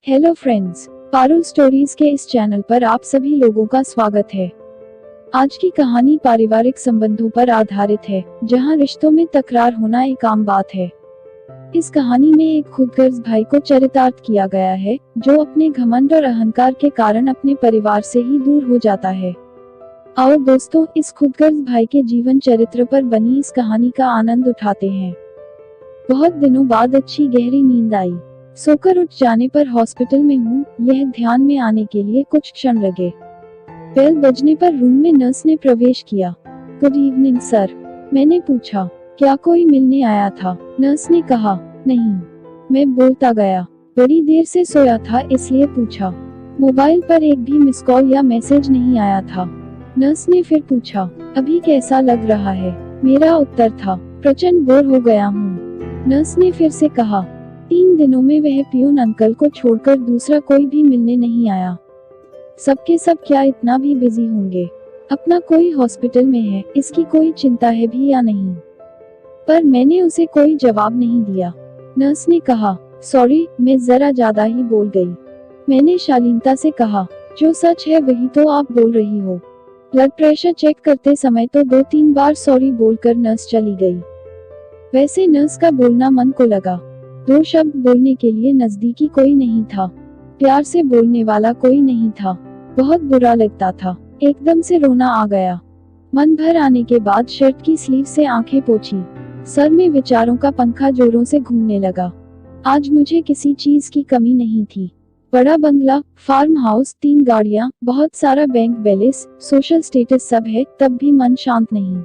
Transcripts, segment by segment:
Hello friends, Parul stories के इस channel पर आप सभी लोगों का स्वागत है। आज की कहानी पारिवारिक संबंधों पर आधारित है, जहां रिश्तों में तकरार होना एक आम बात है। इस कहानी में एक खुदगर्ज भाई को चरितार्थ किया गया है, जो अपने घमंड और अहंकार के कारण अपने परिवार से ही दूर हो जाता है। आओ दोस्तों, इस खुदगर्ज भाई के जीवन चरित्र पर बनी इस कहानी का आनंद उठाते हैं। बहुत दिनों बाद अच्छी गहरी नींद आई। सोकर उठ जाने पर हॉस्पिटल में हूँ, यह ध्यान में आने के लिए कुछ क्षण लगे। बेल बजने पर रूम में नर्स ने प्रवेश किया। गुड इवनिंग सर, मैंने पूछा। क्या कोई मिलने आया था? नर्स ने कहा, नहीं। मैं बोलता गया, बड़ी देर से सोया था इसलिए पूछा। मोबाइल पर एक भी मिस कॉल या मैसेज नहीं आया था। नर्स ने फिर पूछा, अभी कैसा लग रहा है? मेरा उत्तर था, प्रचंड बोर हो गया हूँ। नर्स ने फिर से कहा, 3 दिनों में वह पियून अंकल को छोड़कर दूसरा कोई भी मिलने नहीं आया। सबके सब क्या इतना भी बिजी होंगे? अपना कोई हॉस्पिटल में है, इसकी कोई चिंता है भी या नहीं? पर मैंने उसे कोई जवाब नहीं दिया। नर्स ने कहा, सॉरी, मैं जरा ज्यादा ही बोल गई। मैंने शालीनता से कहा, जो सच है वही तो आप बोल रही हो। ब्लड प्रेशर चेक करते समय तो 2-3 बार सॉरी बोलकर नर्स चली गई। वैसे नर्स का बोलना मन को लगा। 2 शब्द बोलने के लिए नजदीकी कोई नहीं था, प्यार से बोलने वाला कोई नहीं था। बहुत बुरा लगता था, एकदम से रोना आ गया। मन भर आने के बाद शर्ट की स्लीव से आंखें पोंछी। सर में विचारों का पंखा जोरों से घूमने लगा। आज मुझे किसी चीज की कमी नहीं थी। बड़ा बंगला, फार्म हाउस, 3 गाड़ियां, बहुत सारा बैंक बैलेंस, सोशल स्टेटस सब है, तब भी मन शांत नहीं।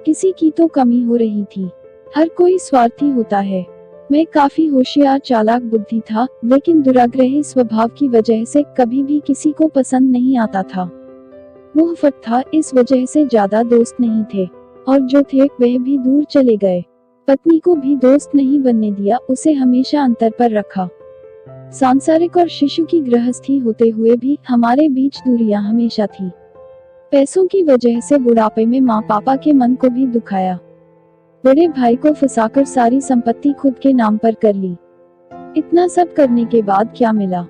किसी की तो कमी हो रही थी। हर कोई स्वार्थी होता है। मैं काफी होशियार चालाक बुद्धि था, लेकिन दुराग्रही स्वभाव की वजह से कभी भी किसी को पसंद नहीं आता था। मुंहफट था, इस वजह से ज्यादा दोस्त नहीं थे, और जो थे वह भी दूर चले गए। पत्नी को भी दोस्त नहीं बनने दिया, उसे हमेशा अंतर पर रखा। सांसारिक और शिशु की गृहस्थी होते हुए भी हमारे बीच दूरियां हमेशा थी। पैसों की वजह से बुढ़ापे में माँ पापा के मन को भी दुखाया। बड़े भाई को फंसाकर सारी संपत्ति खुद के नाम पर कर ली। इतना सब करने के बाद क्या मिला?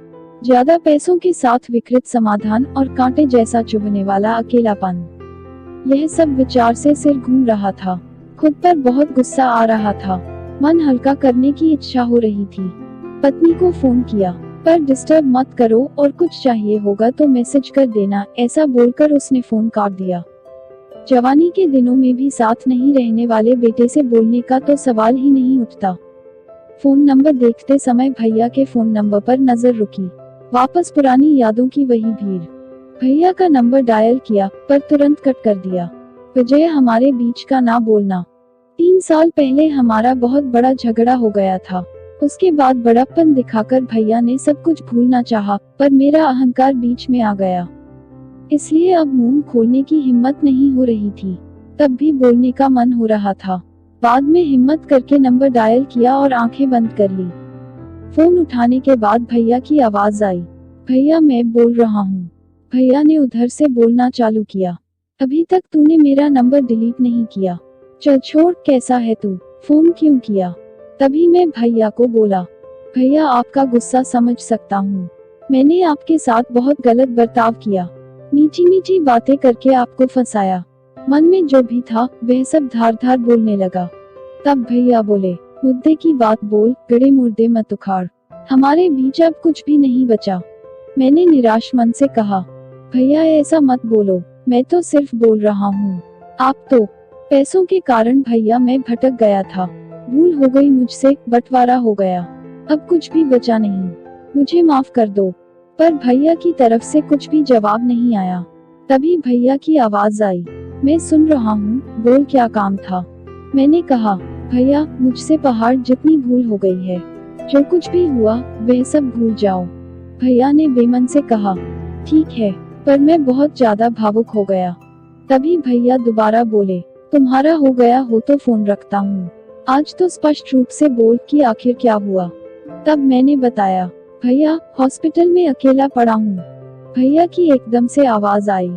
ज्यादा पैसों के साथ विकृत समाधान और कांटे जैसा चुभने वाला अकेलापन। यह सब विचार से सिर घूम रहा था। खुद पर बहुत गुस्सा आ रहा था। मन हल्का करने की इच्छा हो रही थी। पत्नी को फोन किया, पर डिस्टर्ब मत करो और कुछ चाहिए होगा तो मैसेज कर देना, ऐसा बोलकर उसने फोन काट दिया। जवानी के दिनों में भी साथ नहीं रहने वाले बेटे से बोलने का तो सवाल ही नहीं उठता। फोन नंबर देखते समय भैया के फोन नंबर पर नजर रुकी। वापस पुरानी यादों की वही भीड़। भैया का नंबर डायल किया, पर तुरंत कट कर दिया। विजय, हमारे बीच का ना बोलना। 3 साल पहले हमारा बहुत बड़ा झगड़ा हो गया था। उसके बाद बड़प्पन दिखाकर भैया ने सब कुछ भूलना चाहा, पर मेरा अहंकार बीच में आ गया। इसलिए अब मुंह खोलने की हिम्मत नहीं हो रही थी। तब भी बोलने का मन हो रहा था। बाद में हिम्मत करके नंबर डायल किया और आंखें बंद कर ली। फोन उठाने के बाद भैया की आवाज आई, भैया मैं बोल रहा हूँ। भैया ने उधर से बोलना चालू किया, अभी तक तूने मेरा नंबर डिलीट नहीं किया। चल छोड़, कैसा है तू, फोन क्यों किया? तभी मैं भैया को बोला, भैया आपका गुस्सा समझ सकता हूँ। मैंने आपके साथ बहुत गलत बर्ताव किया। मीठी मीठी बातें करके आपको फंसाया। मन में जो भी था वह सब धार धार बोलने लगा। तब भैया बोले, मुद्दे की बात बोल, गड़े मुर्दे मत उखाड़। हमारे बीच अब कुछ भी नहीं बचा। मैंने निराश मन से कहा, भैया ऐसा मत बोलो, मैं तो सिर्फ बोल रहा हूँ। आप तो पैसों के कारण भैया मैं भटक गया था। भूल हो गई मुझसे, बंटवारा हो गया। अब कुछ भी बचा नहीं, मुझे माफ कर दो। पर भैया की तरफ से कुछ भी जवाब नहीं आया। तभी भैया की आवाज आई, मैं सुन रहा हूँ, बोल क्या काम था? मैंने कहा, भैया मुझसे पहाड़ जितनी भूल हो गई है। जो कुछ भी हुआ वह सब भूल जाओ। भैया ने बेमन से कहा, ठीक है, पर मैं बहुत ज्यादा भावुक हो गया। तभी भैया दोबारा बोले, तुम्हारा हो गया हो तो फोन रखता हूँ। आज तो स्पष्ट रूप से बोल कि आखिर क्या हुआ। तब मैंने बताया, भैया हॉस्पिटल में अकेला पड़ा हूँ। भैया की एकदम से आवाज आई,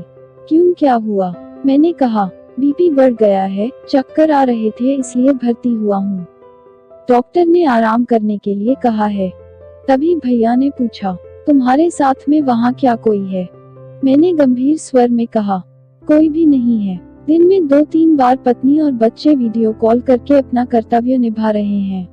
क्यों, क्या हुआ? मैंने कहा, बीपी बढ़ गया है, चक्कर आ रहे थे इसलिए भर्ती हुआ हूँ। डॉक्टर ने आराम करने के लिए कहा है। तभी भैया ने पूछा, तुम्हारे साथ में वहाँ क्या कोई है? मैंने गंभीर स्वर में कहा, कोई भी नहीं है। दिन में 2-3 बार पत्नी और बच्चे वीडियो कॉल करके अपना कर्तव्य निभा रहे हैं।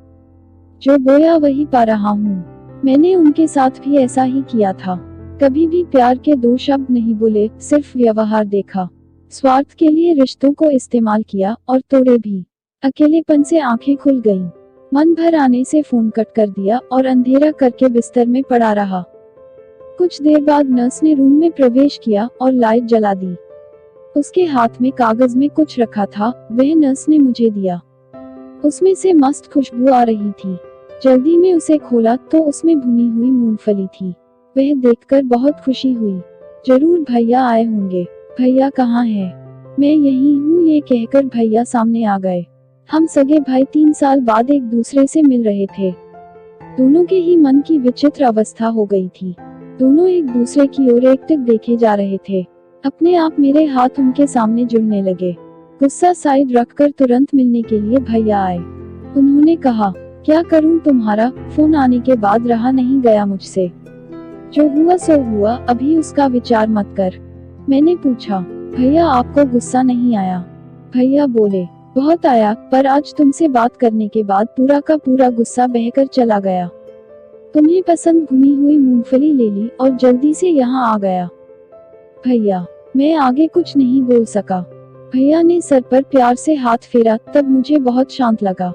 जो बोया वही पा रहा हूँ। मैंने उनके साथ भी ऐसा ही किया था। कभी भी प्यार के 2 शब्द नहीं बोले, सिर्फ व्यवहार देखा। स्वार्थ के लिए रिश्तों को इस्तेमाल किया और तोड़े भी। अकेलेपन से आंखें खुल गईं। मन भर आने से फोन कट कर दिया और अंधेरा करके बिस्तर में पड़ा रहा। कुछ देर बाद नर्स ने रूम में प्रवेश किया और लाइट जला दी। उसके हाथ में कागज में कुछ रखा था, वह नर्स ने मुझे दिया। उसमें से मस्त खुशबू आ रही थी। जल्दी में उसे खोला तो उसमें भुनी हुई मूंगफली थी। वह देखकर बहुत खुशी हुई। जरूर भैया आए होंगे। भैया कहाँ है? मैं यही हूँ, ये कहकर भैया सामने आ गए। हम सगे भाई 3 साल बाद एक दूसरे से मिल रहे थे। दोनों के ही मन की विचित्र अवस्था हो गई थी। दोनों एक दूसरे की ओर एकटक देखे जा रहे थे। अपने आप मेरे हाथ उनके सामने जुड़ने लगे। गुस्सा साइड रखकर तुरंत मिलने के लिए भैया आए। उन्होंने कहा, क्या करूं तुम्हारा? फोन आने के बाद रहा नहीं गया मुझसे। जो हुआ सो हुआ, अभी उसका विचार मत कर। मैंने पूछा, भैया आपको गुस्सा नहीं आया? भैया बोले, बहुत आया, पर आज तुमसे बात करने के बाद पूरा का पूरा गुस्सा बहकर चला गया। तुम्हें पसंद भुनी हुई मूंगफली ले ली और जल्दी से यहाँ आ गया। भैया, मैं आगे कुछ नहीं बोल सका। भैया ने सर पर प्यार से हाथ फेरा, तब मुझे बहुत शांत लगा।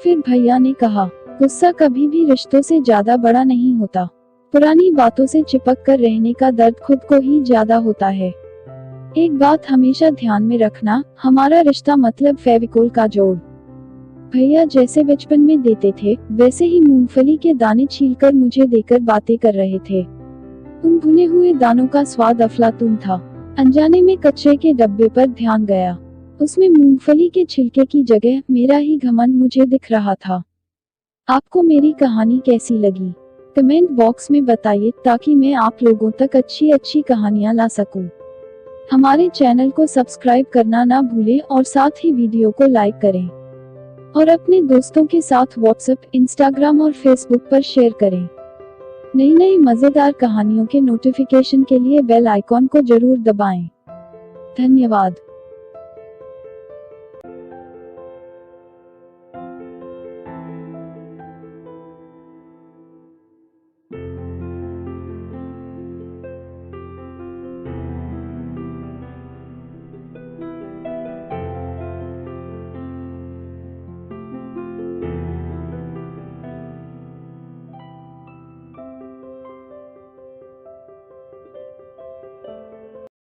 फिर भैया ने कहा, गुस्सा कभी भी रिश्तों से ज्यादा बड़ा नहीं होता। पुरानी बातों से चिपक कर रहने का दर्द खुद को ही ज्यादा होता है। एक बात हमेशा ध्यान में रखना, हमारा रिश्ता मतलब फेविकोल का जोड़। भैया जैसे बचपन में देते थे, वैसे ही मूंगफली के दाने छीलकर मुझे देकर बातें कर रहे थे। उन भुने हुए दानों का स्वाद अफलातून था। अनजाने में कचरे के डब्बे पर ध्यान गया। उसमें मूंगफली के छिलके की जगह मेरा ही घमंड मुझे दिख रहा था। आपको मेरी कहानी कैसी लगी? कमेंट बॉक्स में बताइए, ताकि मैं आप लोगों तक अच्छी अच्छी कहानियां ला सकूं। हमारे चैनल को सब्सक्राइब करना ना भूलें और साथ ही वीडियो को लाइक करें और अपने दोस्तों के साथ व्हाट्सएप, इंस्टाग्राम और फेसबुक पर शेयर करें। नई नई मजेदार कहानियों के नोटिफिकेशन के लिए बेल आइकॉन को जरूर दबाएं। धन्यवाद।